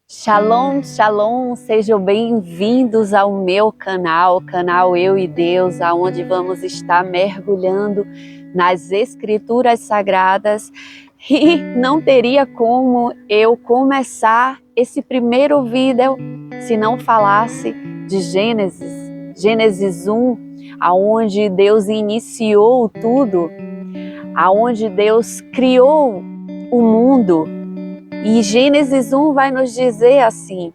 Shalom, shalom, sejam bem-vindos ao meu canal Eu e Deus, aonde vamos estar mergulhando nas Escrituras Sagradas. E não teria como eu começar esse primeiro vídeo se não falasse de Gênesis 1, aonde Deus iniciou tudo, aonde Deus criou o mundo. E Gênesis 1 vai nos dizer assim: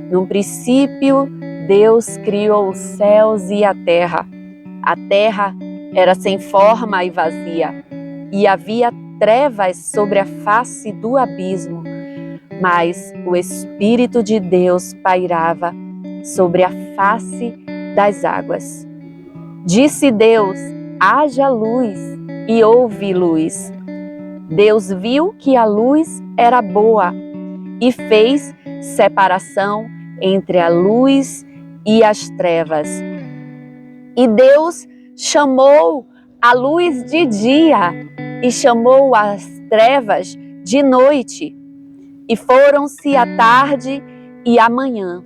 no princípio, Deus criou os céus e a terra. A terra era sem forma e vazia, e havia trevas sobre a face do abismo, mas o Espírito de Deus pairava sobre a face das águas. Disse Deus: haja luz, e houve luz. Deus viu que a luz era boa e fez separação entre a luz e as trevas. E Deus chamou a luz de dia e chamou as trevas de noite. E foram-se a tarde e a manhã.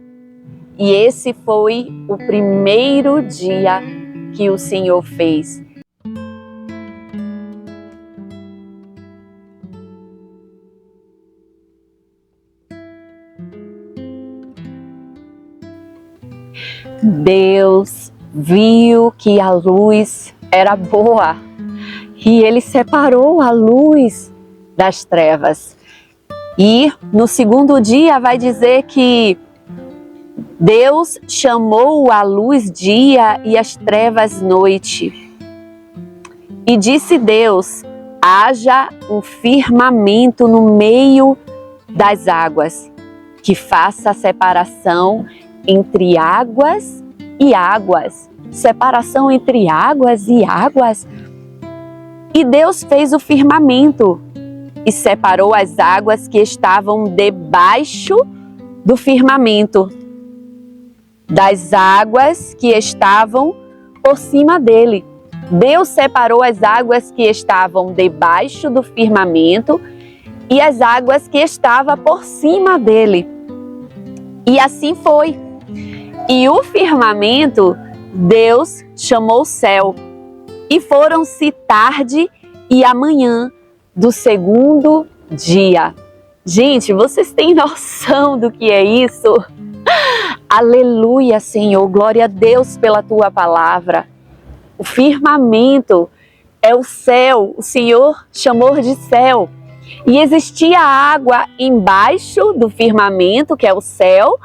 E esse foi o primeiro dia que o Senhor fez. Deus viu que a luz era boa e Ele separou a luz das trevas. E no segundo dia vai dizer que Deus chamou a luz dia e as trevas noite. E disse Deus: haja um firmamento no meio das águas, que faça a separação entre águas e águas. Separação entre águas e águas. E Deus fez o firmamento e separou as águas que estavam debaixo do firmamento das águas que estavam por cima dele. Deus separou as águas que estavam debaixo do firmamento e as águas que estavam por cima dele. E assim foi. E o firmamento, Deus chamou céu. E foram-se tarde e amanhã do segundo dia. Gente, vocês têm noção do que é isso? Aleluia, Senhor. Glória a Deus pela Tua palavra. O firmamento é o céu. O Senhor chamou de céu. E existia água embaixo do firmamento, que é o céu,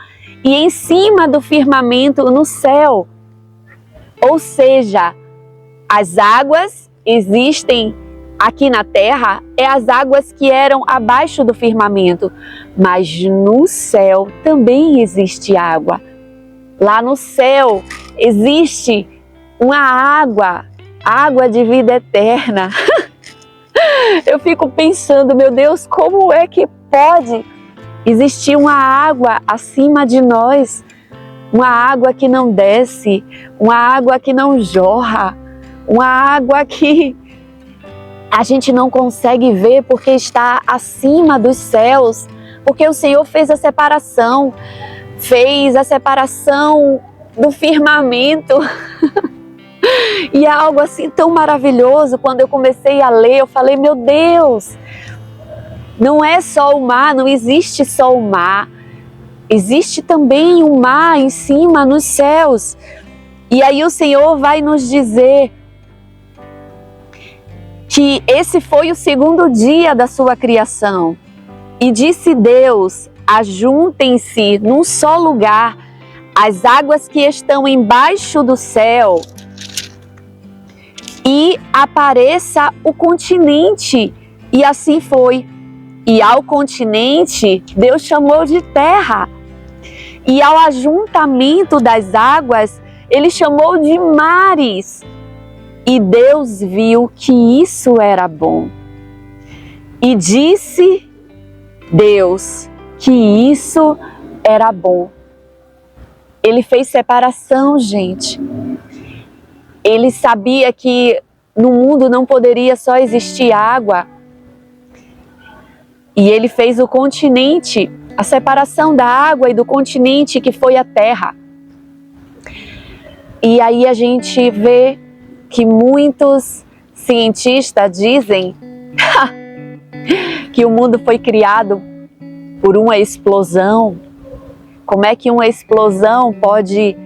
e em cima do firmamento no céu. Ou seja, as águas existem aqui na terra, é as águas que eram abaixo do firmamento, mas no céu também existe água. Lá no céu existe uma água de vida eterna. Eu fico pensando, meu Deus, como é que pode existir uma água acima de nós? Uma água que não desce, uma água que não jorra, uma água que a gente não consegue ver porque está acima dos céus, porque o Senhor fez a separação do firmamento. E é algo assim tão maravilhoso. Quando eu comecei a ler, eu falei, meu Deus, não é só o mar, não existe só o mar. Existe também um mar em cima nos céus. E aí o Senhor vai nos dizer que esse foi o segundo dia da sua criação. E disse Deus: ajuntem-se num só lugar as águas que estão embaixo do céu e apareça o continente. E assim foi. E ao continente Deus chamou de terra. E ao ajuntamento das águas Ele chamou de mares. E Deus viu que isso era bom. E disse Deus que isso era bom. Ele fez separação, gente. Ele sabia que no mundo não poderia só existir água. E ele fez o continente, a separação da água e do continente que foi a terra. E aí a gente vê que muitos cientistas dizem que o mundo foi criado por uma explosão. Como é que uma explosão pode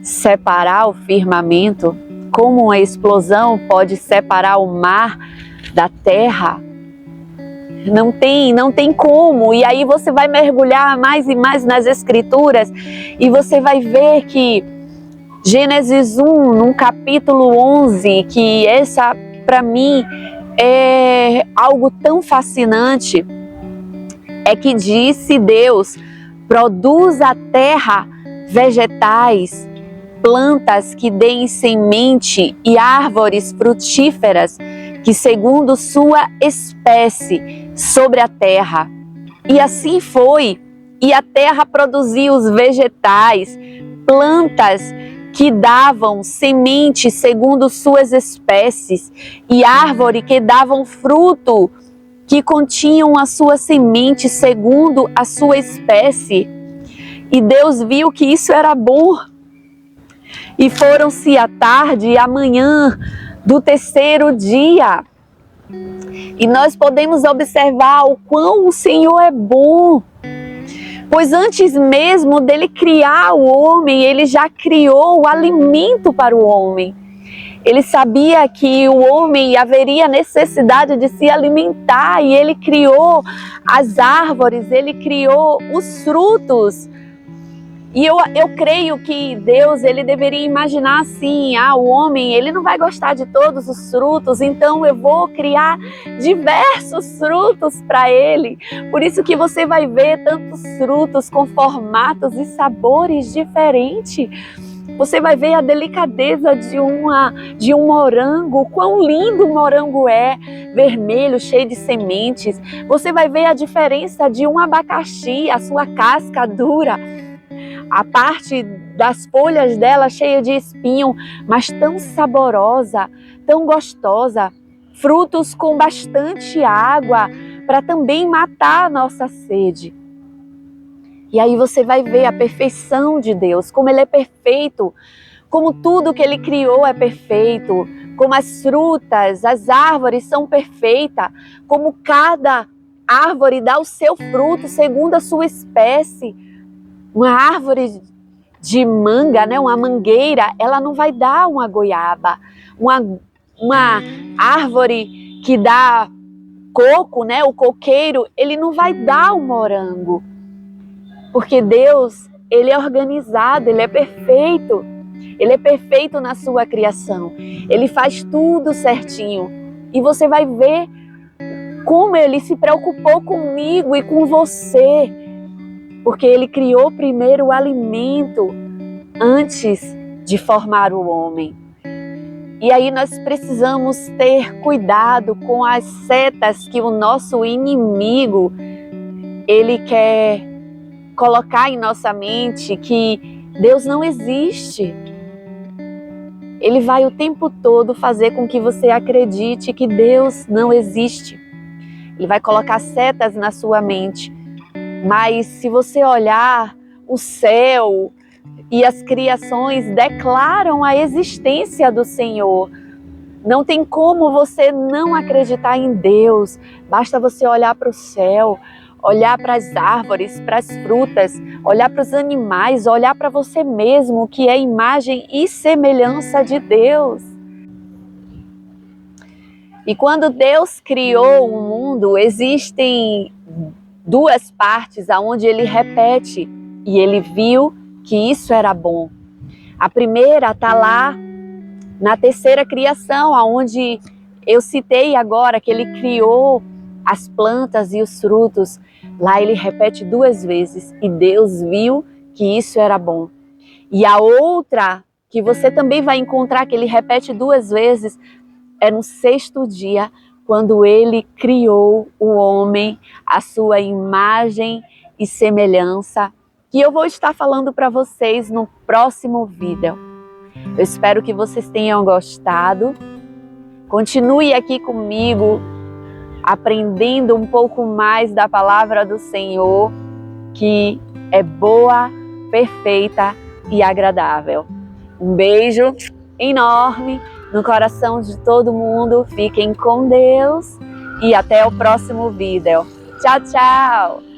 separar o firmamento? Como uma explosão pode separar o mar da terra? Não tem como. E aí você vai mergulhar mais e mais nas Escrituras e você vai ver que Gênesis 1, no capítulo 11, que essa para mim é algo tão fascinante, é que disse Deus: produz a terra vegetais, plantas que deem semente e árvores frutíferas que segundo sua espécie sobre a terra. E assim foi, e a terra produziu os vegetais, plantas que davam semente segundo suas espécies, e árvore que davam fruto que continham a sua semente segundo a sua espécie. E Deus viu que isso era bom. E foram-se a tarde e a manhã do terceiro dia. E nós podemos observar o quão o Senhor é bom. Pois antes mesmo dele criar o homem, ele já criou o alimento para o homem. Ele sabia que o homem haveria necessidade de se alimentar e ele criou as árvores, ele criou os frutos. E eu creio que Deus, ele deveria imaginar assim: o homem, ele não vai gostar de todos os frutos, então eu vou criar diversos frutos para ele. Por isso que você vai ver tantos frutos com formatos e sabores diferentes. Você vai ver a delicadeza de um morango, quão lindo o morango é, vermelho, cheio de sementes. Você vai ver a diferença de um abacaxi, a sua casca dura, a parte das folhas dela cheia de espinho, mas tão saborosa, tão gostosa. Frutos com bastante água para também matar a nossa sede. E aí você vai ver a perfeição de Deus, como Ele é perfeito, como tudo que Ele criou é perfeito, como as frutas, as árvores são perfeitas, como cada árvore dá o seu fruto segundo a sua espécie. Uma árvore de manga, uma mangueira, ela não vai dar uma goiaba. Uma árvore que dá coco, o coqueiro, ele não vai dar um morango. Porque Deus, Ele é organizado, Ele é perfeito. Ele é perfeito na sua criação. Ele faz tudo certinho. E você vai ver como Ele se preocupou comigo e com você. Porque Ele criou primeiro o alimento antes de formar o homem. E aí nós precisamos ter cuidado com as setas que o nosso inimigo, ele quer colocar em nossa mente, que Deus não existe. Ele vai o tempo todo fazer com que você acredite que Deus não existe. Ele vai colocar setas na sua mente. Mas se você olhar, o céu e as criações declaram a existência do Senhor. Não tem como você não acreditar em Deus. Basta você olhar para o céu, olhar para as árvores, para as frutas, olhar para os animais, olhar para você mesmo, que é imagem e semelhança de Deus. E quando Deus criou o mundo, existem duas partes aonde Ele repete, e Ele viu que isso era bom. A primeira está lá na terceira criação, aonde eu citei agora, que Ele criou as plantas e os frutos. Lá Ele repete duas vezes, e Deus viu que isso era bom. E a outra, que você também vai encontrar, que Ele repete duas vezes, é no sexto dia, quando Ele criou o homem, a sua imagem e semelhança, que eu vou estar falando para vocês no próximo vídeo. Eu espero que vocês tenham gostado. Continue aqui comigo aprendendo um pouco mais da palavra do Senhor, que é boa, perfeita e agradável. Um beijo enorme no coração de todo mundo. Fiquem com Deus e até o próximo vídeo. Tchau, tchau!